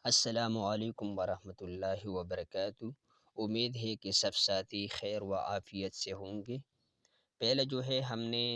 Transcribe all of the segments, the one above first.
السلام علیکم ورحمۃ اللہ وبرکاتہ۔ امید ہے کہ سب ساتھی خیر و عافیت سے ہوں گے۔ پہلے جو ہے ہم نے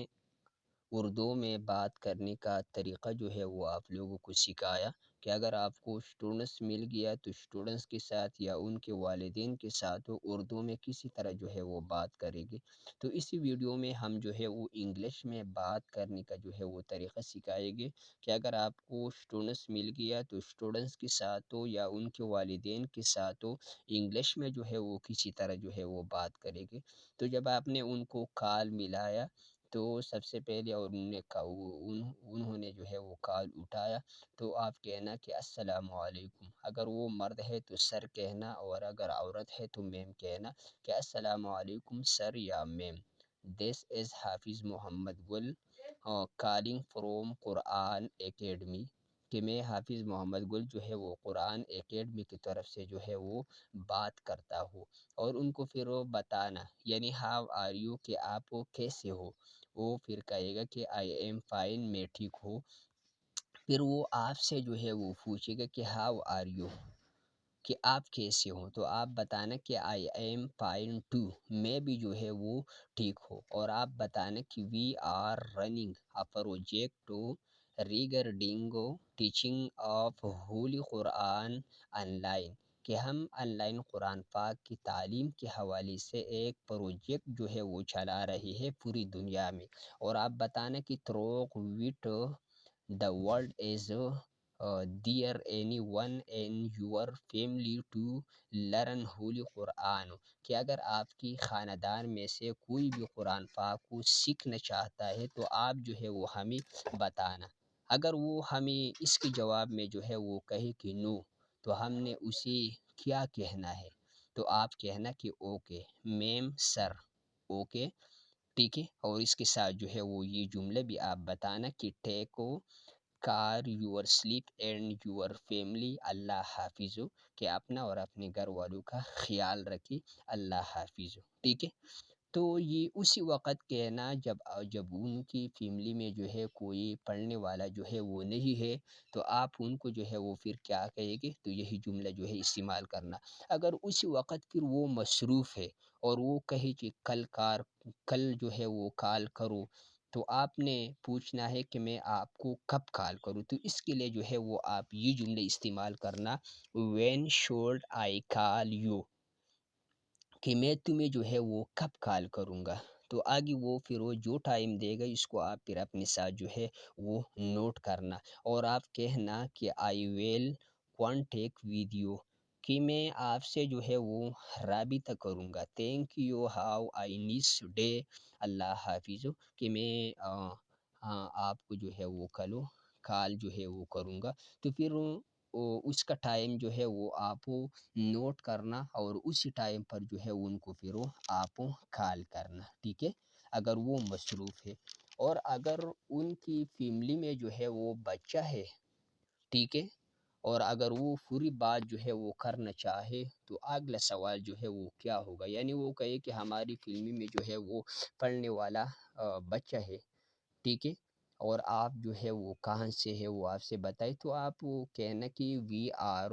اردو میں بات کرنے کا طریقہ جو ہے وہ آپ لوگوں کو سکھایا کہ اگر آپ کو اسٹوڈنٹس مل گیا تو اسٹوڈنٹس کے ساتھ یا ان کے والدین کے ساتھ وہ اردو میں کسی طرح جو ہے وہ بات کرے گی۔ تو اسی ویڈیو میں ہم جو ہے وہ انگلش میں بات کرنے کا جو ہے وہ طریقہ سکھائے گے کہ اگر آپ کو اسٹوڈنٹس مل گیا تو اسٹوڈنٹس کے ساتھ ہو یا ان کے والدین کے ساتھ ہو انگلش میں جو ہے وہ کسی طرح جو ہے وہ بات کرے گی۔ تو جب آپ نے ان کو کال ملایا تو سب سے پہلے اور انہوں نے جو ہے وہ کال اٹھایا تو آپ کہنا کہ السلام علیکم۔ اگر وہ مرد ہے تو سر کہنا، اور اگر عورت ہے تو میم کہنا کہ السلام علیکم سر یا میم۔ دس از حافظ Muhammad Gul calling from Quran academy, کہ میں حافظ محمد گل جو ہے وہ قرآن اکیڈمی کی طرف سے جو ہے وہ بات کرتا ہوں۔ اور ان کو پھر وہ بتانا یعنی ہاؤ آر یو، کہ آپ کیسے ہو۔ وہ پھر کہے گا کہ آئی ایم فائن، میں ٹھیک ہوں۔ پھر وہ آپ سے جو ہے وہ پوچھے گا کہ ہاؤ آر یو، کہ آپ کیسے ہوں۔ تو آپ بتانا کہ آئی ایم فائن ٹو، میں بھی جو ہے وہ ٹھیک ہوں۔ اور آپ بتانا کہ we are running a project regarding teaching of holy Quran online, کہ ہم آن لائن قرآن پاک کی تعلیم کے حوالے سے ایک پروجیکٹ جو ہے وہ چلا رہی ہے پوری دنیا میں۔ اور آپ بتانا کہ throughout the world is there anyone in your family to learn holy Quran, کہ اگر آپ کی خاندان میں سے کوئی بھی قرآن پاک کو سیکھنا چاہتا ہے تو آپ جو ہے وہ ہمیں بتانا۔ اگر وہ ہمیں اس کے جواب میں جو ہے وہ کہے کہ نو، تو ہم نے اسے کیا کہنا ہے؟ تو آپ کہنا کہ اوکے میم سر، اوکے ٹھیک ہے۔ اور اس کے ساتھ جو ہے وہ یہ جملے بھی آپ بتانا کہ take care yourself and your family, اللہ حافظ، کہ اپنا اور اپنے گھر والوں کا خیال رکھے، اللہ حافظ، ٹھیک ہے۔ تو یہ اسی وقت کہنا جب ان کی فیملی میں جو ہے کوئی پڑھنے والا جو ہے وہ نہیں ہے، تو آپ ان کو جو ہے وہ پھر کیا کہے گے، تو یہی جملہ جو ہے استعمال کرنا۔ اگر اسی وقت پھر وہ مصروف ہے اور وہ کہے کہ کل جو ہے وہ کال کرو، تو آپ نے پوچھنا ہے کہ میں آپ کو کب کال کروں۔ تو اس کے لیے جو ہے وہ آپ یہ جملے استعمال کرنا، when should I call you, کہ میں تمہیں جو ہے وہ کب کال کروں گا۔ تو آگے وہ پھر وہ جو ٹائم دے گا اس کو آپ پھر اپنے ساتھ جو ہے وہ نوٹ کرنا۔ اور آپ کہنا کہ I will contact with you, کہ میں آپ سے جو ہے وہ رابطہ کروں گا۔ Thank you have a nice day, اللہ حافظ، کہ میں آپ کو جو ہے وہ کال جو ہے وہ کروں گا۔ تو پھر اس کا ٹائم جو ہے وہ آپ نوٹ کرنا، اور اسی ٹائم پر جو ہے ان کو پھر آپ کال کرنا، ٹھیک ہے، اگر وہ مصروف ہے۔ اور اگر ان کی فیملی میں جو ہے وہ بچہ ہے، ٹھیک ہے، اور اگر وہ پوری بات جو ہے وہ کرنا چاہے تو اگلا سوال جو ہے وہ کیا ہوگا، یعنی وہ کہے کہ ہماری فیملی میں جو ہے وہ پڑھنے والا بچہ ہے، ٹھیک ہے، اور آپ جو ہے وہ کہاں سے ہے وہ آپ سے بتائے، تو آپ وہ کہنا کہ we are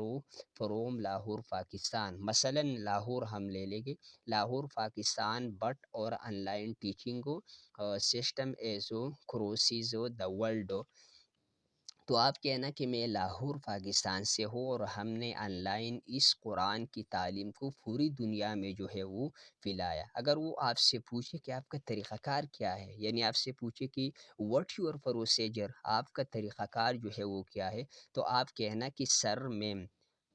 from Lahore Pakistan, مثلا لاہور ہم لے لیں گے، لاہور پاکستان، بٹ اور online teaching system is across the world, تو آپ کہنا کہ میں لاہور پاکستان سے ہوں اور ہم نے آن لائن اس قرآن کی تعلیم کو پوری دنیا میں جو ہے وہ پھیلایا۔ اگر وہ آپ سے پوچھے کہ آپ کا طریقہ کار کیا ہے، یعنی آپ سے پوچھے کہ واٹ یور پروسیجر، آپ کا طریقہ کار جو ہے وہ کیا ہے، تو آپ کہنا کہ sir ma'am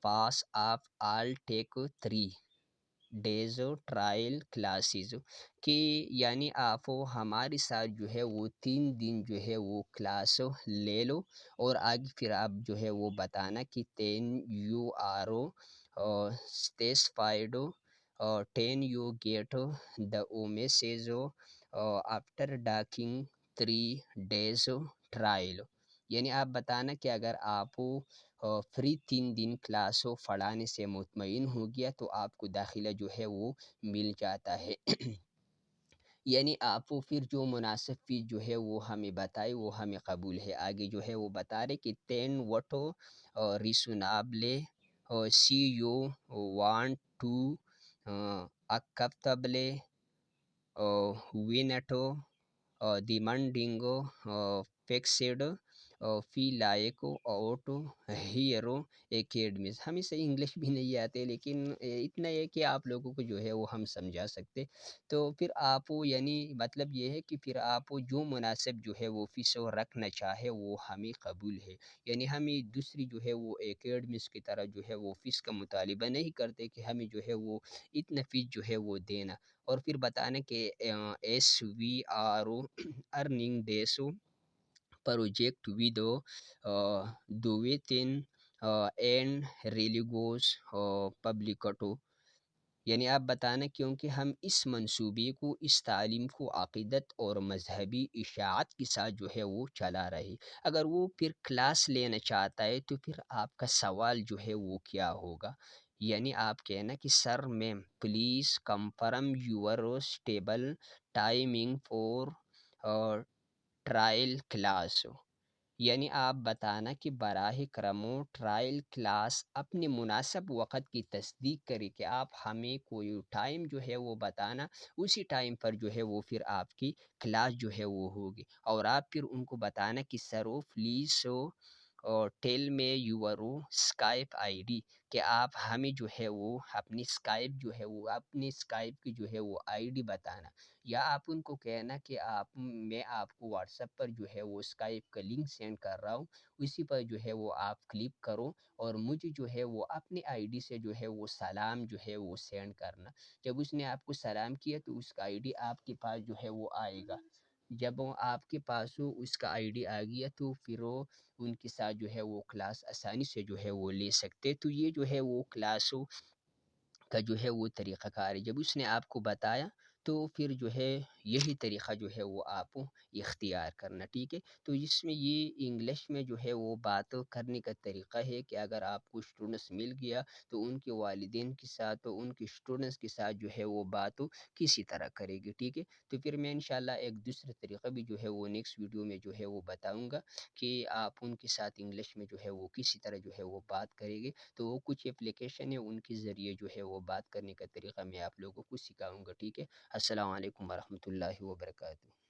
first of all take 3 days trial classes, کہ یعنی آپ ہمارے ساتھ جو ہے وہ 3 دن جو ہے وہ کلاس لے لو، اور آگے پھر آپ جو ہے وہ بتانا کہ 10 you are satisfied 10 you get the message after docking 3 days trial, یعنی آپ بتانا کہ اگر آپ فری 3 دن کلاس پڑھانے سے مطمئن ہو گیا تو آپ کو داخلہ جو ہے وہ مل جاتا ہے۔ یعنی آپ وہ پھر جو مناسب فیس جو ہے وہ ہمیں بتائے، وہ ہمیں قبول ہے۔ آگے جو ہے وہ بتا رہے کہ تین what you reasonable see you want to acceptable want to demanding fixed فی لائق آؤٹ ہیرو اکیڈمیز۔ ہمیں صحیح انگلش بھی نہیں آتے، لیکن اتنا ہے کہ آپ لوگوں کو جو ہے وہ ہم سمجھا سکتے۔ تو پھر آپ یعنی مطلب یہ ہے کہ پھر آپ جو مناسب جو ہے وہ فیس رکھنا چاہے وہ ہمیں قبول ہے، یعنی ہمیں دوسری جو ہے وہ اکیڈمیز کی طرح جو ہے وہ فیس کا مطالبہ نہیں کرتے کہ ہمیں جو ہے وہ اتنا فیس جو ہے وہ دینا۔ اور پھر بتانا کہ as we are earning this project with devotion and religious public to, یعنی آپ بتانا کیونکہ ہم اس منصوبے کو، اس تعلیم کو عقیدت اور مذہبی اشاعت کے ساتھ جو ہے وہ چلا رہے۔ اگر وہ پھر کلاس لینا چاہتا ہے تو پھر آپ کا سوال جو ہے وہ کیا ہوگا؟ یعنی آپ کہنا کہ sir ma'am please confirm your stable timing for trial class, یعنی آپ بتانا کہ براہ کرم ٹرائل کلاس اپنے مناسب وقت کی تصدیق کرے کہ آپ ہمیں کوئی ٹائم جو ہے وہ بتانا، اسی ٹائم پر جو ہے وہ پھر آپ کی کلاس جو ہے وہ ہوگی۔ اور آپ پھر ان کو بتانا کہ سر پلیز ٹیل میں یور اسکائپ آئی ڈی، کہ آپ ہمیں جو ہے وہ اپنی اسکائپ جو ہے وہ اپنی اسکائپ کی جو ہے وہ آئی ڈی بتانا، یا آپ ان کو کہنا کہ میں آپ کو واٹس ایپ پر جو ہے وہ اسکائپ کا لنک سینڈ کر رہا ہوں، اسی پر جو ہے وہ آپ کلک کرو اور مجھے جو ہے وہ اپنی آئی ڈی سے جو ہے وہ سلام جو ہے وہ سینڈ کرنا۔ جب اس نے آپ کو سلام کیا تو اس کا آئی ڈی آپ کے پاس جو ہے وہ آئے گا۔ جب وہ آپ کے پاس اس کا آئی ڈی آ گیا تو پھر وہ ان کے ساتھ جو ہے وہ کلاس آسانی سے جو ہے وہ لے سکتے۔ تو یہ جو ہے وہ کلاس کا جو ہے وہ طریقہ کار ہے۔ جب اس نے آپ کو بتایا تو پھر جو ہے یہی طریقہ جو ہے وہ آپ اختیار کرنا، ٹھیک ہے۔ تو اس میں یہ انگلش میں جو ہے وہ بات کرنے کا طریقہ ہے کہ اگر آپ کو اسٹوڈنٹس مل گیا تو ان کے والدین کے ساتھ، تو ان کے اسٹوڈنٹس کے ساتھ جو ہے وہ بات کسی طرح کرے گی، ٹھیک ہے۔ تو پھر میں انشاءاللہ ایک دوسرا طریقہ بھی جو ہے وہ نیکسٹ ویڈیو میں جو ہے وہ بتاؤں گا کہ آپ ان کے ساتھ انگلش میں جو ہے وہ کسی طرح جو ہے وہ بات کرے گے۔ تو وہ کچھ اپلیکیشن ہے، ان کے ذریعے جو ہے وہ بات کرنے کا طریقہ میں آپ لوگوں کو سکھاؤں گا، ٹھیک ہے۔ السلام علیکم ورحمۃ اللہ وبرکاتہ۔